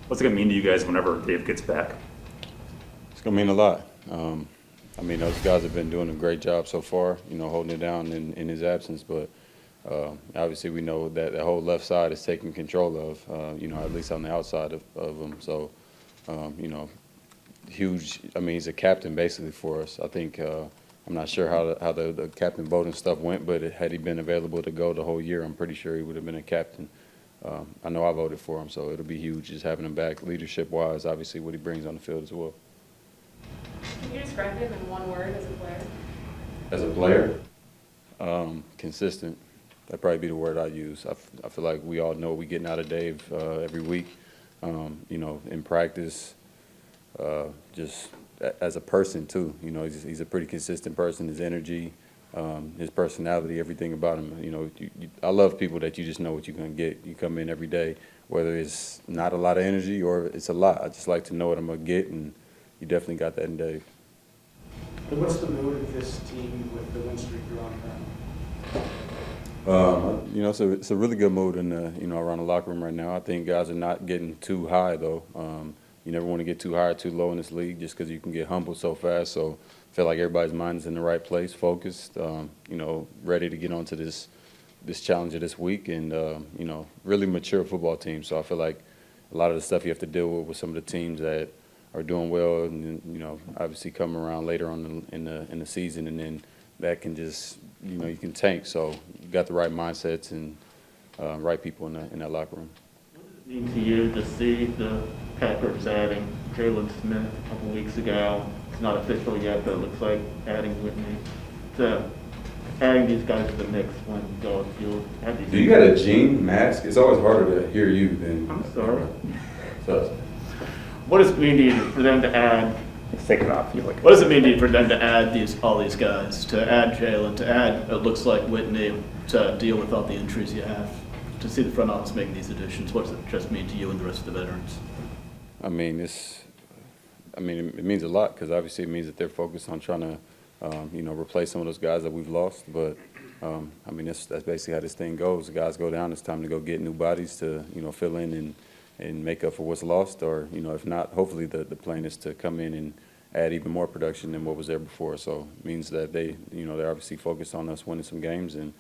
What's it going to mean to you guys whenever Dave gets back? It's gonna mean a lot. I mean, those guys have been doing a great job so far, holding it down in his absence. But obviously, we know that the whole left side is taken control of, at least on the outside of him. So, huge. I mean, he's a captain basically for us. I think I'm not sure how the captain voting stuff went, but had he been available to go the whole year, I'm pretty sure he would have been a captain. I know I voted for him, so it'll be huge just having him back leadership-wise. Obviously, what he brings on the field as well. Can you describe him in one word as a player? As a player, consistent. That'd probably be the word I use. I feel like we all know what we're getting out of Dave every week. In practice, just as a person too. He's a pretty consistent person. His energy, his personality, everything about him. I love people that you just know what you're gonna get. You come in every day, whether it's not a lot of energy or it's a lot. I just like to know what I'm gonna get, and you definitely got that in Dave. What's the mood of this team with the win streak you're on currently? It's a really good mood in around the locker room right now. I think guys are not getting too high though. You never want to get too high or too low in this league just because you can get humbled so fast. So I feel like everybody's mind is in the right place, focused, ready to get onto this challenge of this week, and really mature football team. So I feel like a lot of the stuff you have to deal with some of the teams that are doing well, and obviously come around later on in the season, and then that can just you can tank. So you got the right mindsets and right people in that locker room. What does it mean to you to see the Packers adding Jalen Smith a couple weeks ago? It's not official yet, but it looks like adding Whitney to adding these guys to the mix when you go on the field. Do you got a Gene mask? It's always harder to hear you than. I'm sorry. So, What does it mean to you for them to add? Take it off. Like, What does it mean to you for them to add all these guys, to add Jalen, to add it looks like Whitney, to deal with all the injuries you have, to see the front office making these additions? What does it just mean to you and the rest of the veterans? I mean, it means a lot because obviously it means that they're focused on trying to, replace some of those guys that we've lost. But that's basically how this thing goes. The guys go down. It's time to go get new bodies to, fill in and make up for what's lost. Or, if not, hopefully the plan is to come in and add even more production than what was there before. So it means that they're obviously focused on us winning some games, and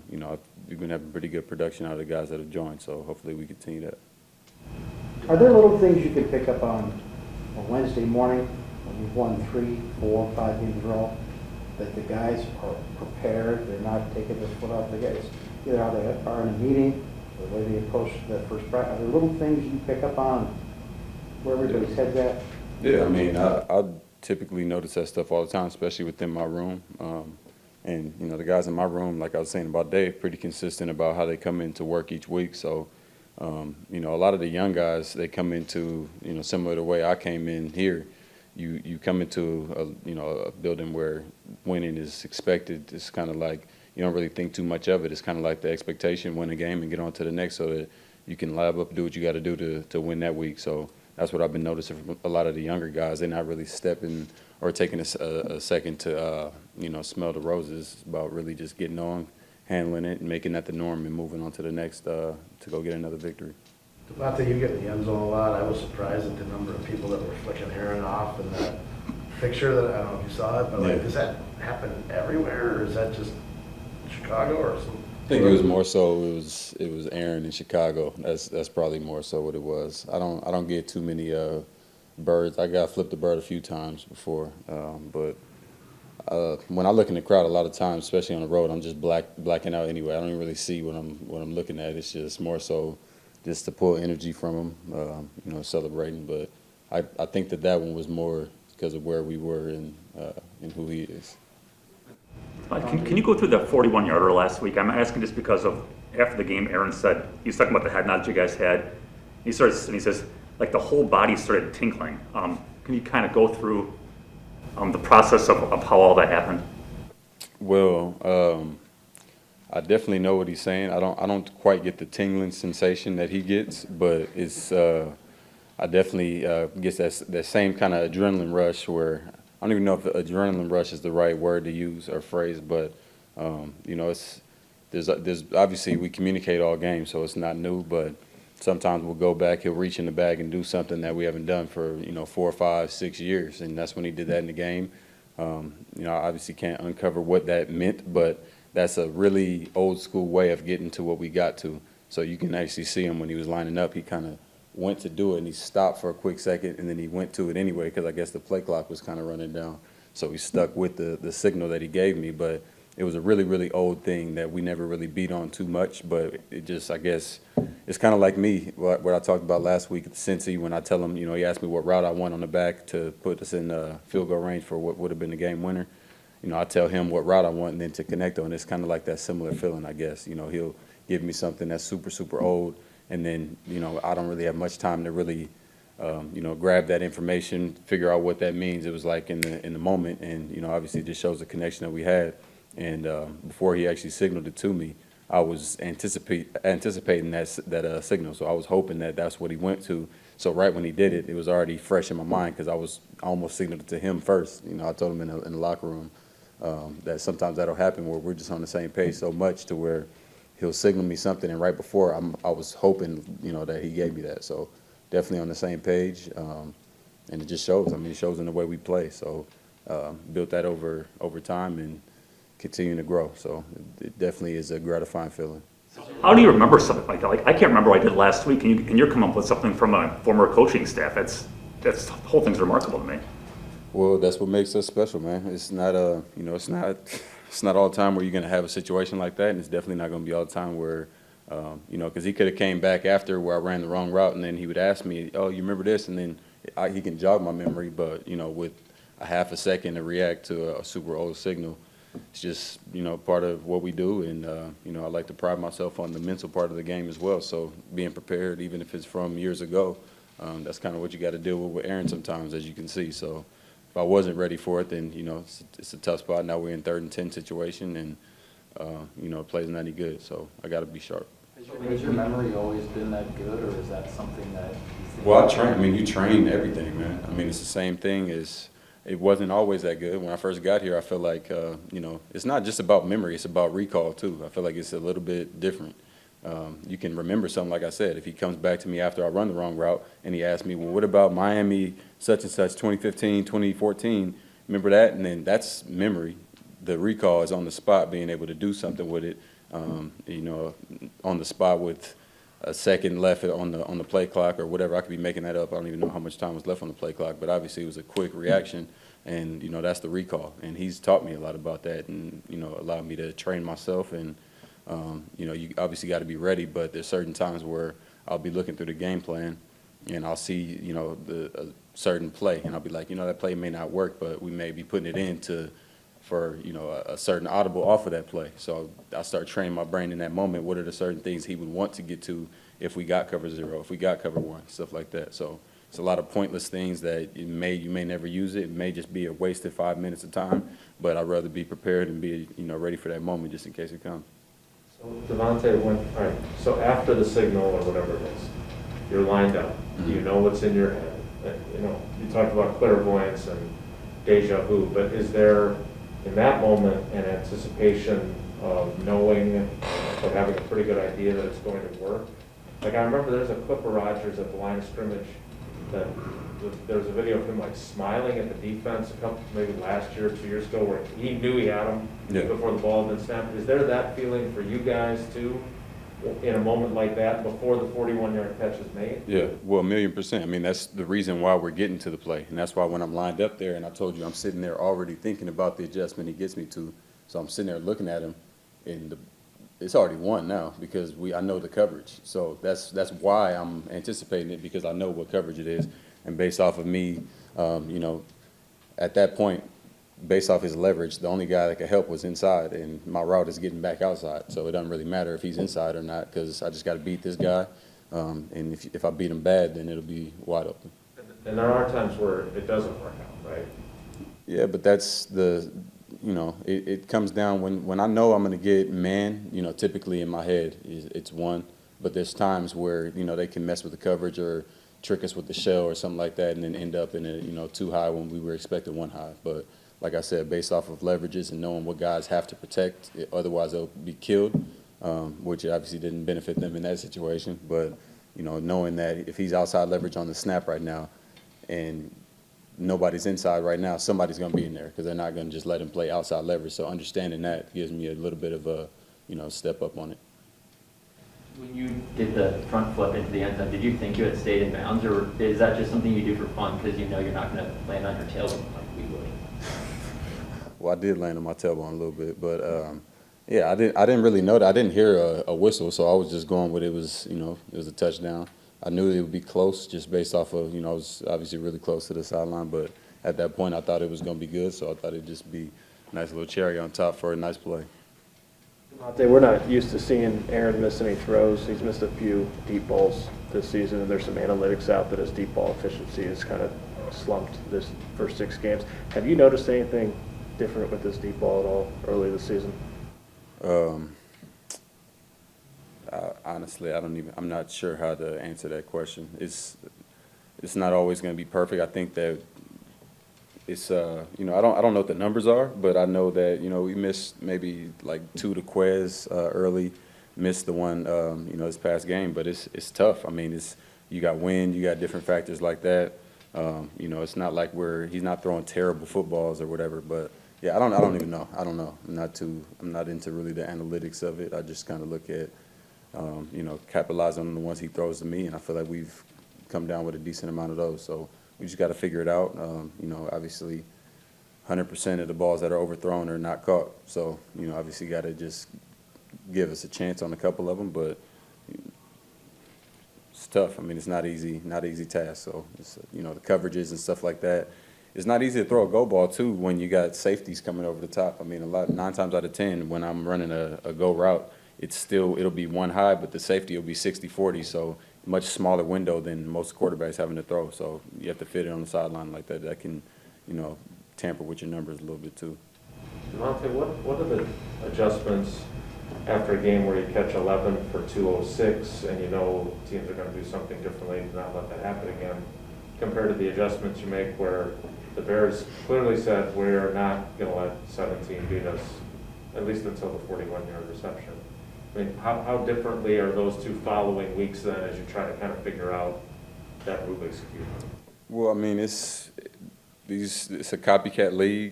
we've been having pretty good production out of the guys that have joined. So hopefully we continue that. Are there little things you can pick up on Wednesday morning when you've won 3, 4, 5 games in a row, that the guys are prepared, they're not taking their foot off the gas, either how they are in a meeting or the way they approach that first practice? Are there little things you pick up on where everybody's head's at? Yeah, I typically notice that stuff all the time, especially within my room. And the guys in my room, like I was saying about Dave, pretty consistent about how they come into work each week. So, a lot of the young guys, they come into, similar to the way I came in here. You come into a building where winning is expected. It's kind of like you don't really think too much of it. It's kind of like the expectation, win a game and get on to the next, so that you can lab up, do what you got to do to win that week. So that's what I've been noticing from a lot of the younger guys. They're not really stepping or taking a second to smell the roses. It's about really just getting on, handling it, and making that the norm, and moving on to the next to go get another victory. Davante, you get in the end zone a lot. I was surprised at the number of people that were flicking Aaron off in that picture. That I don't know if you saw it, but does that happen everywhere, or is that just Chicago or something? I think it was more so it was Aaron in Chicago. That's probably more so what it was. I don't get too many birds. I got flipped a bird a few times before, but when I look in the crowd, a lot of times, especially on the road, I'm just blacking out anyway. I don't even really see what I'm looking at. It's just more so just to pull energy from them, celebrating. But I think that one was more because of where we were and who he is. Can you go through the 41-yarder last week? I'm asking just because of after the game, Aaron said, he was talking about the head nod that you guys had. He says, like the whole body started tinkling. Can you kind of go through the process of how all that happened? Well, I definitely know what he's saying. I don't quite get the tingling sensation that he gets, but it's I definitely get that same kind of adrenaline rush where I don't even know if adrenaline rush is the right word to use or phrase, but there's obviously we communicate all game, so it's not new, but sometimes we'll go back, he'll reach in the bag and do something that we haven't done for, 4, 5, 6 years. And that's when he did that in the game. I obviously can't uncover what that meant, but that's a really old school way of getting to what we got to. So you can actually see him when he was lining up, he kind of went to do it and he stopped for a quick second and then he went to it anyway because I guess the play clock was kind of running down. So he stuck with the signal that he gave me, but it was a really, really old thing that we never really beat on too much, but it just, I guess, it's kind of like me, what I talked about last week at Cincy when I tell him, he asked me what route I want on the back to put us in field goal range for what would have been the game winner. I tell him what route I want and then to connect on. It's kind of like that similar feeling, I guess. He'll give me something that's super, super old, and then, I don't really have much time to really, grab that information, figure out what that means. It was like in the moment, and, obviously it just shows the connection that we had. And before he actually signaled it to me, I was anticipating that signal. So I was hoping that that's what he went to. So right when he did it, it was already fresh in my mind because I almost signaled it to him first. I told him in the locker room that sometimes that'll happen where we're just on the same page so much to where he'll signal me something, and right before I was hoping, that he gave me that. So definitely on the same page, and it just shows. It shows in the way we play. So built that over time and continuing to grow. So it definitely is a gratifying feeling. How do you remember something like that? Like, I can't remember what I did last week, and you're coming up with something from a former coaching staff. The whole thing's remarkable to me. Well, that's what makes us special, man. It's not it's not all the time where you're gonna have a situation like that, and it's definitely not gonna be all the time where, because he could have came back after where I ran the wrong route, and then he would ask me, "Oh, you remember this?" And then he can jog my memory, but with a half a second to react to a super old signal. It's just, part of what we do, and, I like to pride myself on the mental part of the game as well. So being prepared, even if it's from years ago, that's kind of what you got to deal with Aaron sometimes, as you can see. So if I wasn't ready for it, then, it's a tough spot. Now we're in 3rd and 10 situation, and, it plays not any good. So I got to be sharp. Has your memory always been that good, or is that something that you think? Well, you train everything, man. It's the same thing as. It wasn't always that good. When I first got here, I feel like, it's not just about memory, it's about recall too. I feel like it's a little bit different. You can remember something, like I said, if he comes back to me after I run the wrong route and he asks me, well, what about Miami such and such 2015, 2014? Remember that? And then that's memory. The recall is on the spot, being able to do something with it, on the spot with a second left on the play clock or whatever. I could be making that up. I don't even know how much time was left on the play clock, but obviously it was a quick reaction, and that's the recall. And he's taught me a lot about that, and allowed me to train myself. And you obviously got to be ready, but there's certain times where I'll be looking through the game plan, and I'll see a certain play, and I'll be like, that play may not work, but we may be putting it in for a certain audible off of that play. So I start training my brain in that moment. What are the certain things he would want to get to if we got cover 0, if we got cover 1, stuff like that. So it's a lot of pointless things that you may never use it. It may just be a wasted 5 minutes of time, but I'd rather be prepared and be ready for that moment just in case it comes. So Davante went, all right, so after the signal or whatever it is, you're lined up. Mm-hmm. You know what's in your head. You talked about clairvoyance and deja vu, but is there, in that moment, an anticipation of knowing or having a pretty good idea that it's going to work? Like, I remember there's a clip of Rodgers at the line of scrimmage that there was a video of him like smiling at the defense maybe last year or 2 years ago, where he knew he had him before the ball had been snapped. Is there that feeling for you guys too, in a moment like that, before the 41-yard catch is made? Yeah, well, 1,000,000%. That's the reason why we're getting to the play, and that's why when I'm lined up there, and I told you I'm sitting there already thinking about the adjustment he gets me to, so I'm sitting there looking at him, and it's already won now because I know the coverage. So that's why I'm anticipating it, because I know what coverage it is, and based off of me, at that point, based off his leverage, the only guy that could help was inside, and my route is getting back outside. So it doesn't really matter if he's inside or not, because I just got to beat this guy, and if I beat him bad, then it'll be wide open. And there are times where it doesn't work out, right? Yeah, but that's it comes down when I know I'm going to get man, typically in my head it's 1, but there's times where, they can mess with the coverage or trick us with the shell or something like that, and then end up in a 2 high when we were expecting 1 high. But like I said, based off of leverages and knowing what guys have to protect, otherwise they'll be killed, which obviously didn't benefit them in that situation. But, knowing that if he's outside leverage on the snap right now and nobody's inside right now, somebody's going to be in there because they're not going to just let him play outside leverage. So understanding that gives me a little bit of a, step up on it. When you did the front flip into the end zone, did you think you had stayed in bounds, or is that just something you do for fun because you're not going to land on your tailbone like we would? Well, I did land on my tailbone a little bit, but yeah, I didn't really know that. I didn't hear a whistle, so I was just going with it was, it was a touchdown. I knew it would be close just based off of, I was obviously really close to the sideline, but at that point I thought it was going to be good, so I thought it'd just be a nice little cherry on top for a nice play. Davante, we're not used to seeing Aaron miss any throws. He's missed a few deep balls this season, and there's some analytics out that his deep ball efficiency has kind of slumped this first 6 games. Have you noticed anything different with this deep ball at all early this season? Honestly, I'm not sure how to answer that question. It's not always going to be perfect. I think that it's, I don't know what the numbers are, but I know that, we missed maybe like 2 to Quez early, missed the one, this past game, but it's tough. I mean, you got wind, you got different factors like that. It's not like he's not throwing terrible footballs or whatever, but yeah, I don't even know. I don't know. I'm not into really the analytics of it. I just kind of look at, capitalizing on the ones he throws to me, and I feel like we've come down with a decent amount of those. So we just got to figure it out. Obviously 100% of the balls that are overthrown are not caught. So, obviously got to just give us a chance on a couple of them, but it's tough. I mean, it's not an easy task. So, it's, the coverages and stuff like that. It's not easy to throw a go ball, too, when you got safeties coming over the top. I mean, 9 times out of 10, when I'm running a go route, it'll be one high, but the safety will be 60-40, so much smaller window than most quarterbacks having to throw. So you have to fit it on the sideline like that. That can, tamper with your numbers a little bit too. Davante, what are the adjustments after a game where you catch 11 for 206 and teams are going to do something differently to not let that happen again, compared to the adjustments you make where the Bears clearly said we're not going to let 17 beat us, at least until the 41-yard reception? I mean, how differently are those 2 following weeks then as you try to kind of figure out that Rubik's Cube? Well, I mean, it's a copycat league.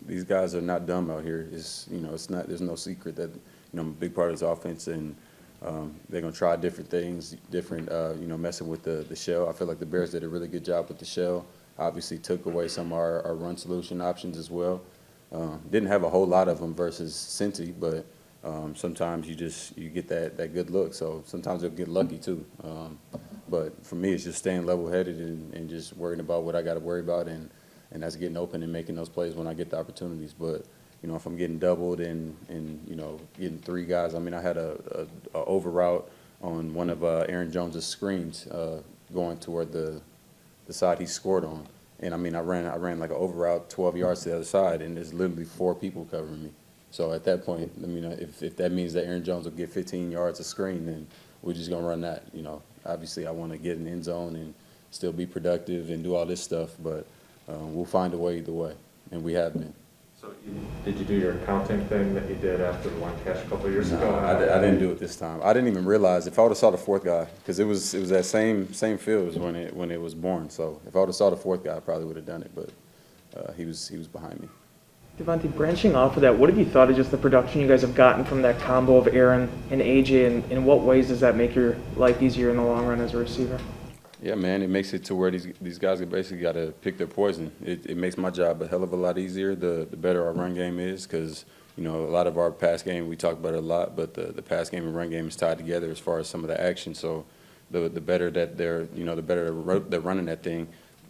These guys are not dumb out here. There's no secret that, I'm a big part of this offense, and they're going to try different things, messing with the shell. I feel like the Bears did a really good job with the shell. Obviously took away some of our run solution options as well. Didn't have a whole lot of them versus Cincy, but sometimes you get that good look. So sometimes they'll get lucky too. But for me, it's just staying level-headed and just worrying about what I got to worry about, and that's getting open and making those plays when I get the opportunities. But if I'm getting doubled and getting 3 guys, I mean, I had a over route on one of Aaron Jones's screens going toward the side he scored on, and I mean, I ran like an over route 12 yards to the other side, and there's literally 4 people covering me. So at that point, I mean, if that means that Aaron Jones will get 15 yards of screen, then we're just gonna run that. Obviously I want to get in the end zone and still be productive and do all this stuff, but we'll find a way either way, and we have been. So did you do your accounting thing that you did after the one catch a couple of years ago? I didn't do it this time. I didn't even realize if I would have saw the 4th guy, because it was that same field as when it was born. So if I would have saw the 4th guy, I probably would have done it, but he was behind me. Davante, branching off of that, what have you thought of just the production you guys have gotten from that combo of Aaron and AJ, and in what ways does that make your life easier in the long run as a receiver? Yeah, man, it makes it to where these guys have basically got to pick their poison. It makes my job a hell of a lot easier the better our run game is, because a lot of our pass game, we talk about it a lot, but the pass game and run game is tied together as far as some of the action. So the better that they're running that thing,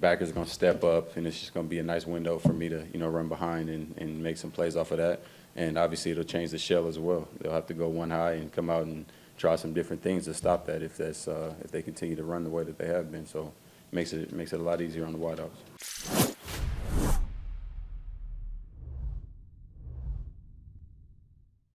backers are going to step up, and it's just going to be a nice window for me to run behind and make some plays off of that. And obviously it'll change the shell as well. They'll have to go one high and come out and try some different things to stop that if they continue to run the way that they have been. So it makes it a lot easier on the wideouts.